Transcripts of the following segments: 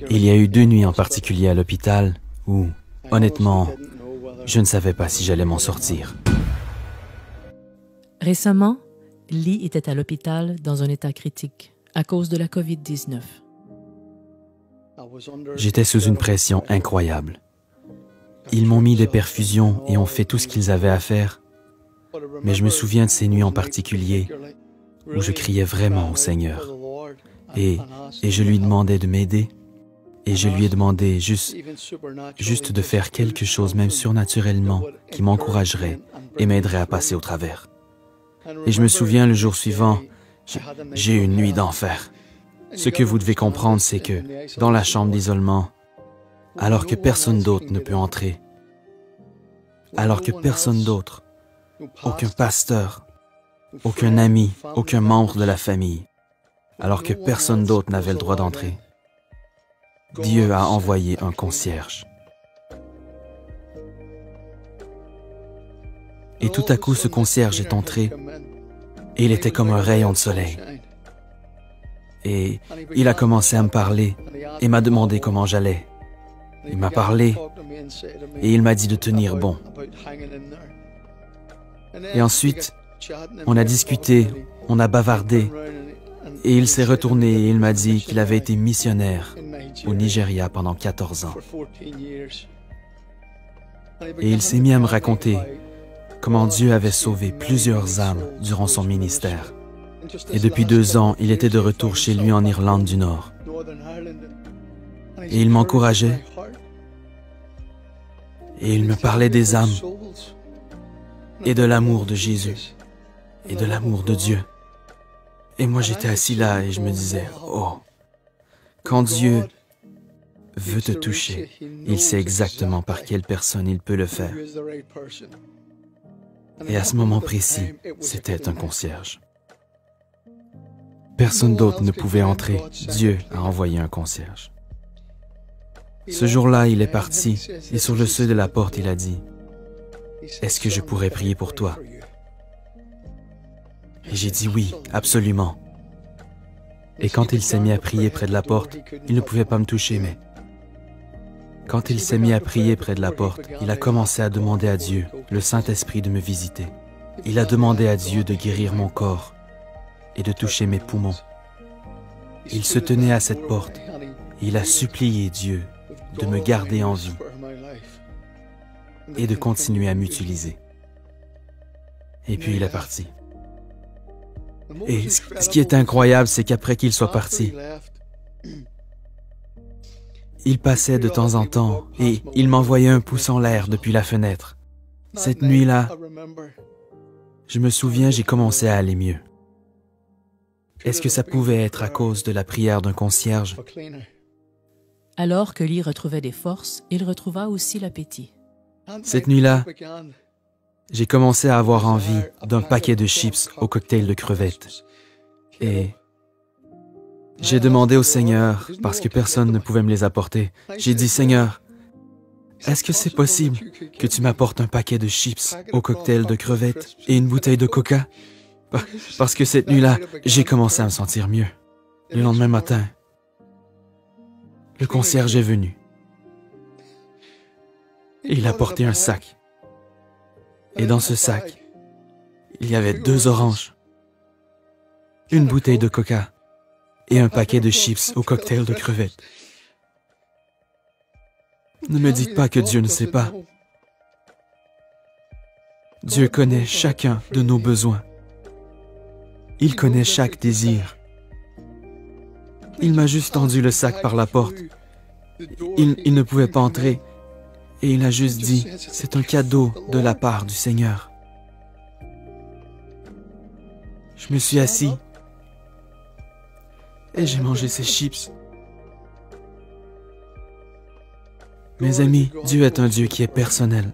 Il y a eu 2 nuits en particulier à l'hôpital où, honnêtement, je ne savais pas si j'allais m'en sortir. Récemment, Lee était à l'hôpital dans un état critique à cause de la COVID-19. J'étais sous une pression incroyable. Ils m'ont mis des perfusions et ont fait tout ce qu'ils avaient à faire. Mais je me souviens de ces nuits en particulier où je criais vraiment au Seigneur. Et je lui demandais de m'aider. Et je lui ai demandé juste de faire quelque chose, même surnaturellement, qui m'encouragerait et m'aiderait à passer au travers. Et je me souviens, le jour suivant, j'ai eu une nuit d'enfer. Ce que vous devez comprendre, c'est que dans la chambre d'isolement, alors que personne d'autre ne peut entrer, alors que personne d'autre, aucun pasteur, aucun ami, aucun membre de la famille, alors que personne d'autre n'avait le droit d'entrer, Dieu a envoyé un concierge. Et tout à coup, ce concierge est entré et il était comme un rayon de soleil. Et il a commencé à me parler et m'a demandé comment j'allais. Il m'a parlé et il m'a dit de tenir bon. Et ensuite, on a discuté, on a bavardé et il s'est retourné et il m'a dit qu'il avait été missionnaire au Nigeria pendant 14 ans. Et il s'est mis à me raconter comment Dieu avait sauvé plusieurs âmes durant son ministère. Et depuis 2 ans, il était de retour chez lui en Irlande du Nord. Et il m'encourageait. Et il me parlait des âmes et de l'amour de Jésus et de l'amour de Dieu. Et moi, j'étais assis là et je me disais, oh, quand Dieu veut te toucher, il sait exactement par quelle personne il peut le faire. Et à ce moment précis, c'était un concierge. Personne d'autre ne pouvait entrer. Dieu a envoyé un concierge. Ce jour-là, il est parti et sur le seuil de la porte, il a dit, « Est-ce que je pourrais prier pour toi? » Et j'ai dit oui, absolument. Et quand il s'est mis à prier près de la porte, il ne pouvait pas me toucher, mais quand il s'est mis à prier près de la porte, il a commencé à demander à Dieu, le Saint-Esprit, de me visiter. Il a demandé à Dieu de guérir mon corps et de toucher mes poumons. Il se tenait à cette porte et il a supplié Dieu de me garder en vie et de continuer à m'utiliser. Et puis il est parti. Et ce qui est incroyable, c'est qu'après qu'il soit parti, il passait de temps en temps et il m'envoyait un pouce en l'air depuis la fenêtre. Cette nuit-là, je me souviens, j'ai commencé à aller mieux. Est-ce que ça pouvait être à cause de la prière d'un concierge? Alors que Lee retrouvait des forces, il retrouva aussi l'appétit. Cette nuit-là, j'ai commencé à avoir envie d'un paquet de chips au cocktail de crevettes. Et j'ai demandé au Seigneur, parce que personne ne pouvait me les apporter, j'ai dit, « Seigneur, est-ce que c'est possible que tu m'apportes un paquet de chips au cocktail de crevettes et une bouteille de coca? » Parce que cette nuit-là, j'ai commencé à me sentir mieux. Le lendemain matin, le concierge est venu. Et il a porté un sac. Et dans ce sac, il y avait 2 oranges, une bouteille de coca et un paquet de chips au cocktail de crevettes. Ne me dites pas que Dieu ne sait pas. Dieu connaît chacun de nos besoins. Il connaît chaque désir. Il m'a juste tendu le sac par la porte. Il ne pouvait pas entrer. Et il a juste dit, c'est un cadeau de la part du Seigneur. Je me suis assis et j'ai mangé ces chips. Mes amis, Dieu est un Dieu qui est personnel.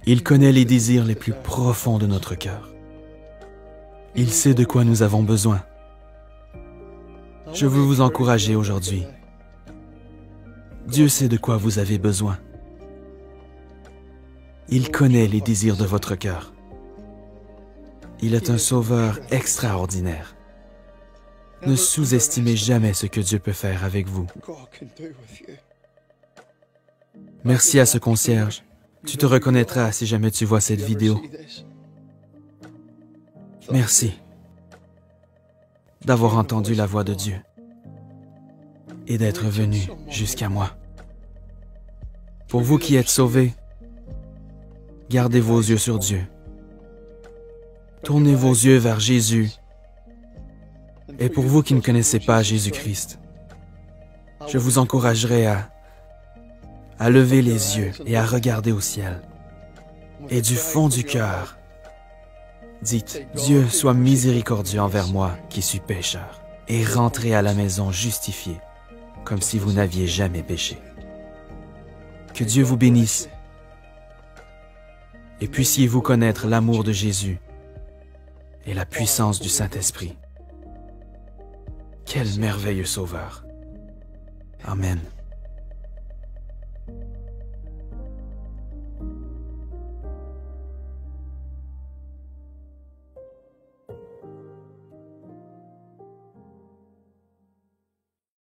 Il connaît les désirs les plus profonds de notre cœur. Il sait de quoi nous avons besoin. Je veux vous encourager aujourd'hui. Dieu sait de quoi vous avez besoin. Il connaît les désirs de votre cœur. Il est un sauveur extraordinaire. Ne sous-estimez jamais ce que Dieu peut faire avec vous. Merci à ce concierge. Tu te reconnaîtras si jamais tu vois cette vidéo. Merci d'avoir entendu la voix de Dieu et d'être venu jusqu'à moi. Pour vous qui êtes sauvés, gardez vos yeux sur Dieu. Tournez vos yeux vers Jésus. Et pour vous qui ne connaissez pas Jésus-Christ, je vous encouragerai à lever les yeux et à regarder au ciel. Et du fond du cœur, dites, Dieu soit miséricordieux envers moi qui suis pécheur, et rentrez à la maison justifié, comme si vous n'aviez jamais péché. Que Dieu vous bénisse, et puissiez-vous connaître l'amour de Jésus et la puissance du Saint-Esprit. Quel merveilleux Sauveur. Amen.